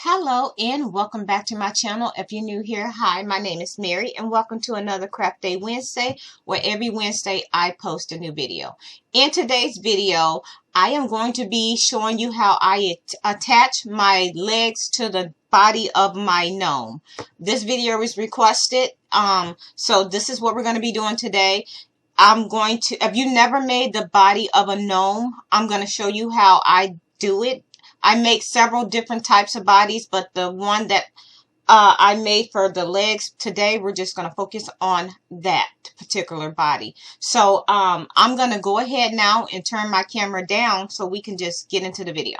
Hello and welcome back to my channel. If you're new here, hi, my name is Mary and welcome to another Craft Day Wednesday, where every Wednesday I post a new video. In today's video, I am going to be showing you how I attach my legs to the body of my gnome. This video was requested, so this is what we're going to be doing today. If you never made the body of a gnome, I'm going to show you how I do it. I make several different types of bodies, but the one that I made for the legs today, we're just going to focus on that particular body. So I'm going to go ahead now and turn my camera down so we can just get into the video.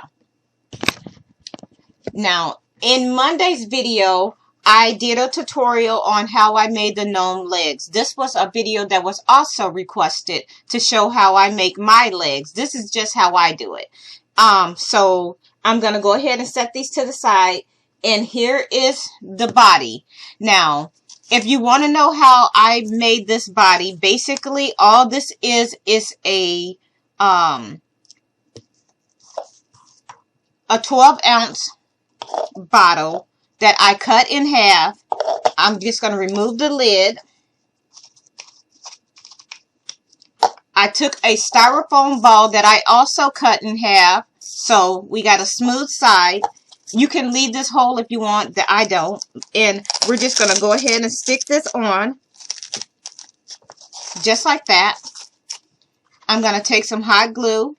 Now, in Monday's video, I did a tutorial on how I made the gnome legs. This was a video that was also requested to show how I make my legs. This is just how I do it. So I'm going to go ahead and set these to the side, and here is the body. Now, if you want to know how I made this body, basically all this is a 12-ounce bottle that I cut in half. I'm just going to remove the lid. I took a styrofoam ball that I also cut in half, so we got a smooth side. You can leave this hole if you want, that I don't. And we're just going to go ahead and stick this on, just like that. I'm going to take some hot glue,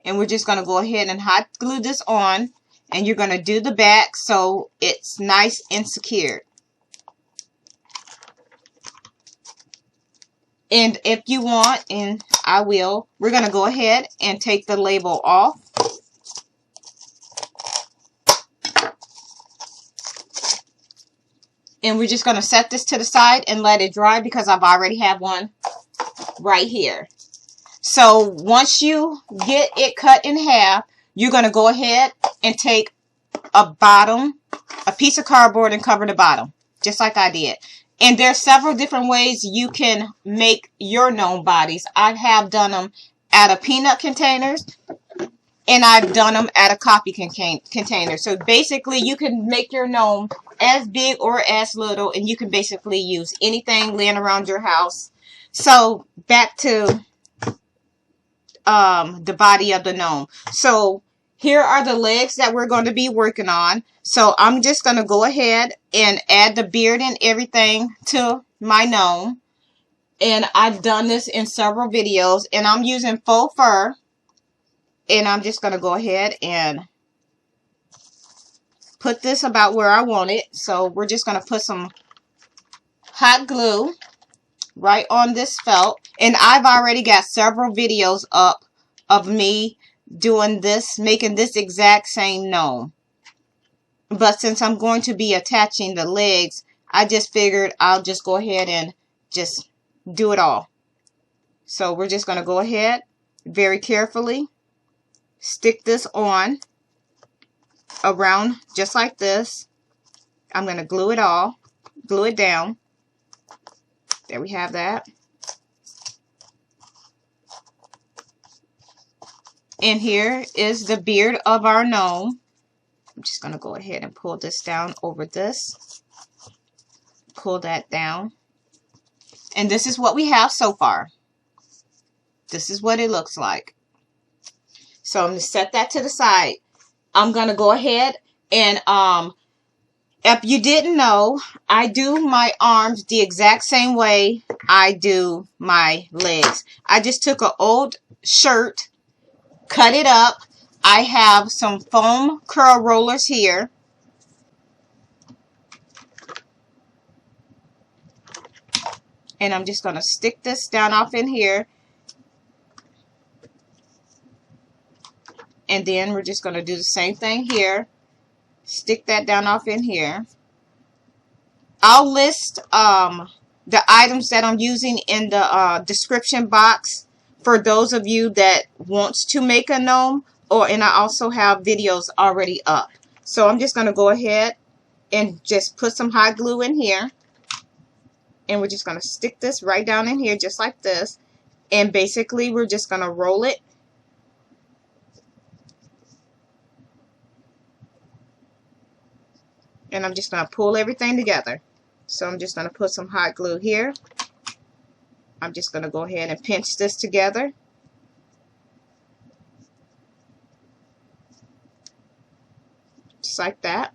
and we're just going to go ahead and hot glue this on. And you're going to do the back so it's nice and secured. And if you want, and I will, we're going to go ahead and take the label off. And we're just going to set this to the side and let it dry because I've already have one right here. So once you get it cut in half, you're going to go ahead and take a piece of cardboard and cover the bottom, just like I did. And there's several different ways you can make your gnome bodies. I have done them out of peanut containers, and I've done them out of coffee containers. So basically, you can make your gnome as big or as little, and you can basically use anything laying around your house. So back to the body of the gnome. So here are the legs that we're going to be working on. So I'm just going to go ahead and add the beard and everything to my gnome. And I've done this in several videos. And I'm using faux fur. And I'm just going to go ahead and put this about where I want it. So we're just going to put some hot glue right on this felt. And I've already got several videos up of me doing this, making this exact same gnome. But since I'm going to be attaching the legs, I just figured I'll just go ahead and just do it all. So we're just going to go ahead very carefully, stick this on around just like this. I'm going to glue it down. There we have that. And here is the beard of our gnome. I'm just going to go ahead and pull this down over this. Pull that down. And this is what we have so far. This is what it looks like. So I'm going to set that to the side. I'm going to go ahead and, if you didn't know, I do my arms the exact same way I do my legs. I just took an old shirt, cut it up. I have some foam curl rollers here. And I'm just going to stick this down off in here. And then we're just going to do the same thing here. Stick that down off in here. I'll list the items that I'm using in the description box for those of you that wants to make a gnome. And I also have videos already up. So I'm just going to go ahead and just put some hot glue in here. And we're just going to stick this right down in here just like this. And basically we're just going to roll it And I'm just going to pull everything together. So I'm just going to put some hot glue here. I'm just going to go ahead and pinch this together. Just like that.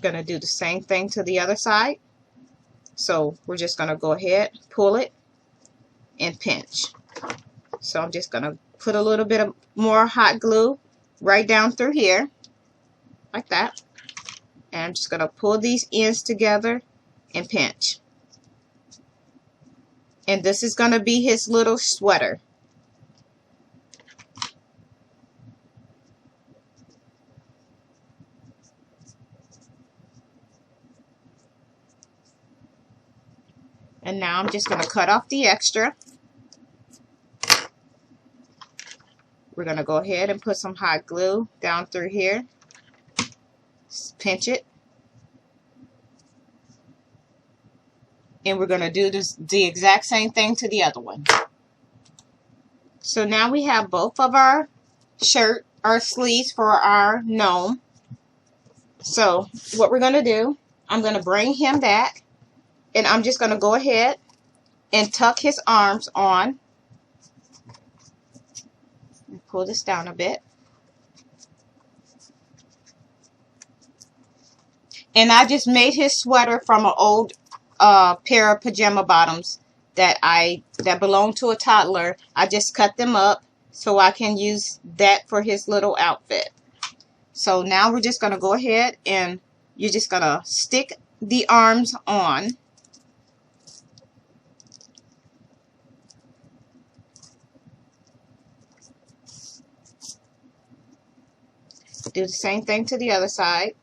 Going to do the same thing to the other side. So we're just going to go ahead, pull it, and pinch. So I'm just going to put a little bit of more hot glue right down through here, like that. And I'm just going to pull these ends together and pinch. And this is going to be his little sweater. And now I'm just going to cut off the extra. We're going to go ahead and put some hot glue down through here. Just pinch it. And we're going to do the exact same thing to the other one. So now we have both of our sleeves for our gnome. So what we're going to do, I'm going to bring him back. And I'm just going to go ahead and tuck his arms on. Pull this down a bit. And I just made his sweater from an old pair of pajama bottoms that belonged to a toddler. I just cut them up so I can use that for his little outfit. So now we're just going to go ahead and you're just going to stick the arms on. Do the same thing to the other side.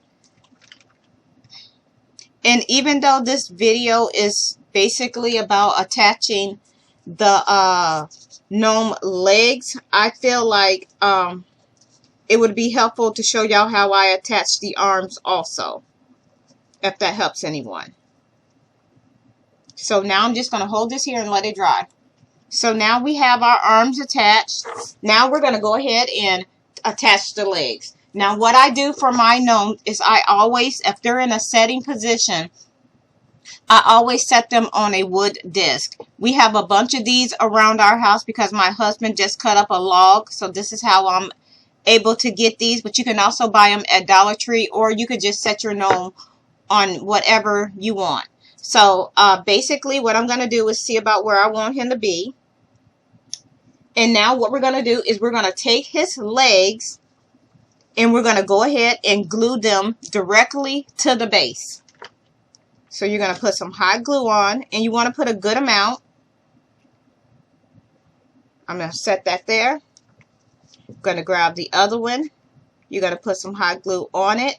And even though this video is basically about attaching the gnome legs, I feel like it would be helpful to show y'all how I attach the arms also, if that helps anyone. So now I'm just going to hold this here and let it dry. So now we have our arms attached. Now we're going to go ahead and attach the legs. Now what I do for my gnome is I always, if they're in a setting position, I always set them on a wood disc. We have a bunch of these around our house because my husband just cut up a log. So this is how I'm able to get these. But you can also buy them at Dollar Tree, or you could just set your gnome on whatever you want. So basically what I'm going to do is see about where I want him to be. And now what we're going to do is we're going to take his legs and we're going to go ahead and glue them directly to the base. So you're going to put some hot glue on, and you want to put a good amount. I'm going to set that there. I'm going to grab the other one. You're going to put some hot glue on it.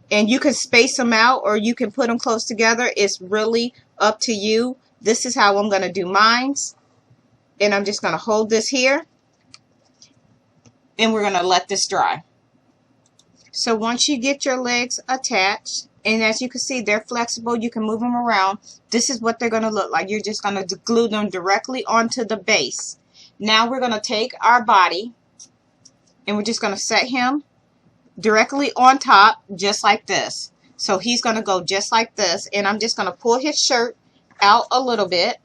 And you can space them out or you can put them close together. It's really up to you. This is how I'm going to do mine. And I'm just going to hold this here. And we're going to let this dry. So once you get your legs attached, and as you can see, they're flexible, you can move them around. This is what they're going to look like. You're just going to glue them directly onto the base. Now we're going to take our body, and we're just going to set him directly on top, just like this. So he's going to go just like this, and I'm just going to pull his shirt out a little bit,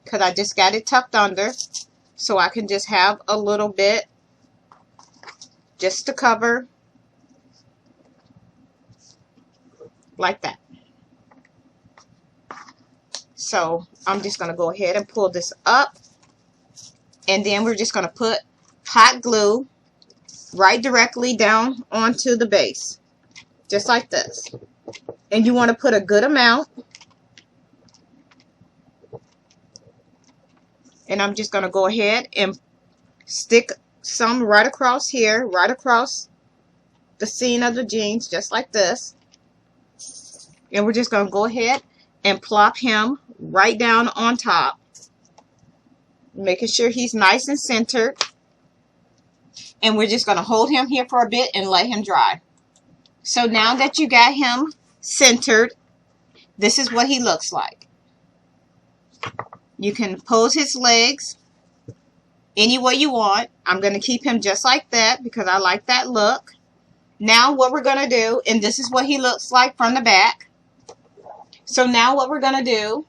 because I just got it tucked under, so I can just have a little bit just to cover, like that. So I'm just going to go ahead and pull this up, and then we're just going to put hot glue right directly down onto the base, just like this. And you want to put a good amount. And I'm just going to go ahead and stick some right across here, right across the seam of the jeans, just like this. And we're just going to go ahead and plop him right down on top, making sure he's nice and centered. And we're just going to hold him here for a bit and let him dry. So now that you got him centered, this is what he looks like. You can pose his legs. any way you want. I'm going to keep him just like that because I like that look. Now what we're going to do, and this is what he looks like from the back. So now what we're going to do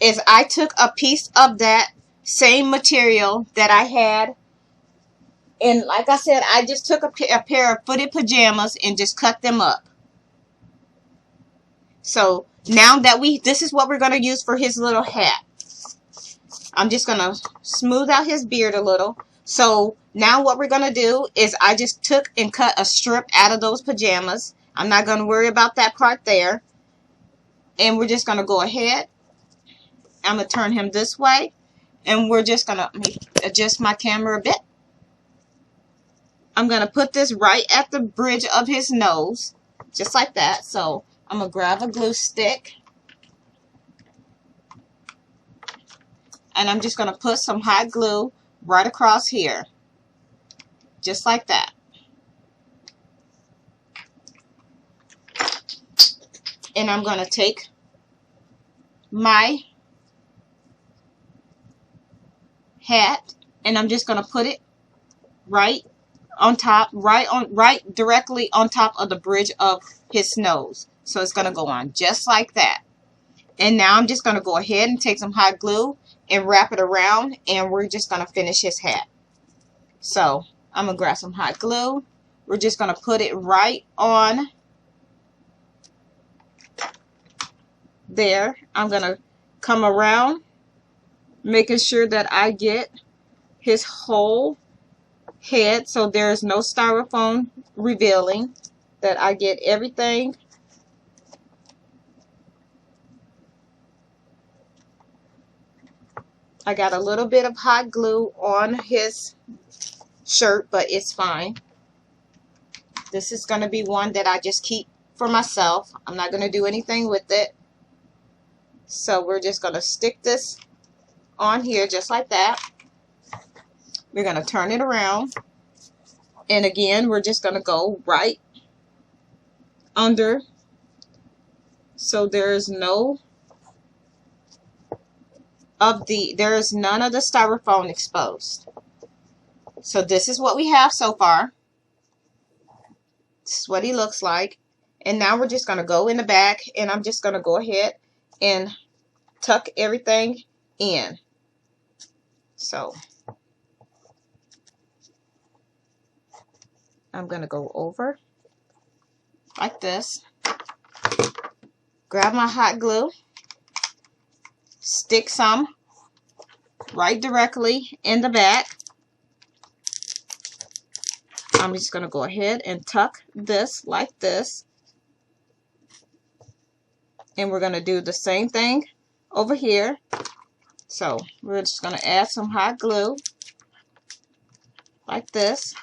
is I took a piece of that same material that I had, and like I said, I just took a pair of footed pajamas and just cut them up. So now that this is what we're going to use for his little hat. I'm just going to smooth out his beard a little. So now what we're going to do is I just took and cut a strip out of those pajamas. I'm not going to worry about that part there. And we're just going to go ahead. I'm going to turn him this way. And we're just going to adjust my camera a bit. I'm going to put this right at the bridge of his nose. Just like that. So I'm going to grab a glue stick. And I'm just going to put some hot glue right across here. Just like that. And I'm going to take my hat and I'm just going to put it right on top, right directly on top of the bridge of his nose. So it's going to go on just like that. And now I'm just going to go ahead and take some hot glue and wrap it around, and we're just going to finish his hat. So I'm going to grab some hot glue. We're just going to put it right on there. I'm going to come around, making sure that I get his whole head so there's no styrofoam revealing, that I get everything. I got a little bit of hot glue on his shirt, but it's fine. This is going to be one that I just keep for myself. I'm not going to do anything with it. So we're just going to stick this on here just like that. We're going to turn it around. And again, we're just going to go right under. So there's none of the styrofoam exposed. So this is what we have so far. This is what he looks like. And now we're just going to go in the back, and I'm just going to go ahead and tuck everything in. So I'm going to go over like this. Grab my hot glue. Stick some right directly in the back. I'm just going to go ahead and tuck this like this. And we're going to do the same thing over here. So we're just going to add some hot glue like this.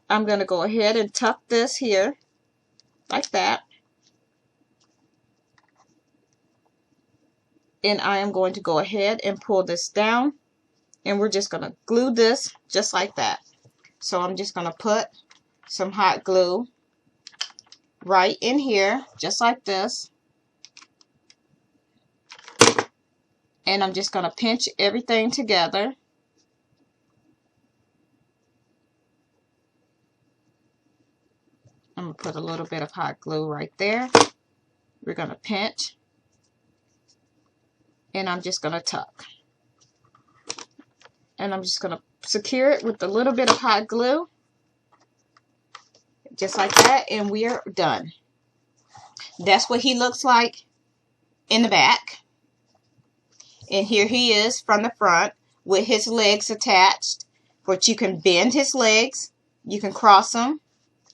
I'm going to go ahead and tuck this here like that. And I am going to go ahead and pull this down, and we're just going to glue this just like that. So I'm just going to put some hot glue right in here just like this, and I'm just going to pinch everything together. I'm going to put a little bit of hot glue right there. We're going to pinch. And I'm just going to tuck. And I'm just going to secure it with a little bit of hot glue. Just like that. And we are done. That's what he looks like in the back. And here he is from the front with his legs attached. But you can bend his legs. You can cross them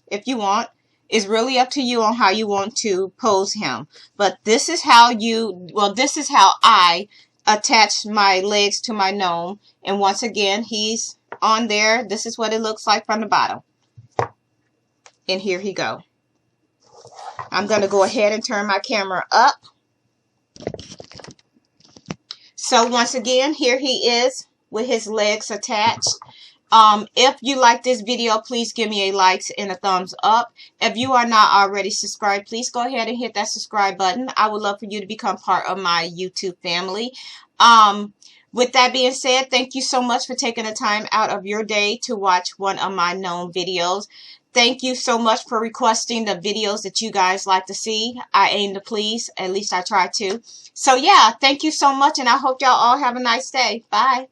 if you want. It's really up to you on how you want to pose him. But this is how this is how I attach my legs to my gnome. And once again, he's on there. This is what it looks like from the bottom. And here he go. I'm going to go ahead and turn my camera up. So once again, here he is with his legs attached. If you like this video, please give me a like and a thumbs up. If you are not already subscribed, please go ahead and hit that subscribe button. I would love for you to become part of my YouTube family. With that being said, thank you so much for taking the time out of your day to watch one of my gnome videos. Thank you so much for requesting the videos that you guys like to see. I aim to please. At least I try to. So yeah, thank you so much, and I hope y'all all have a nice day. Bye.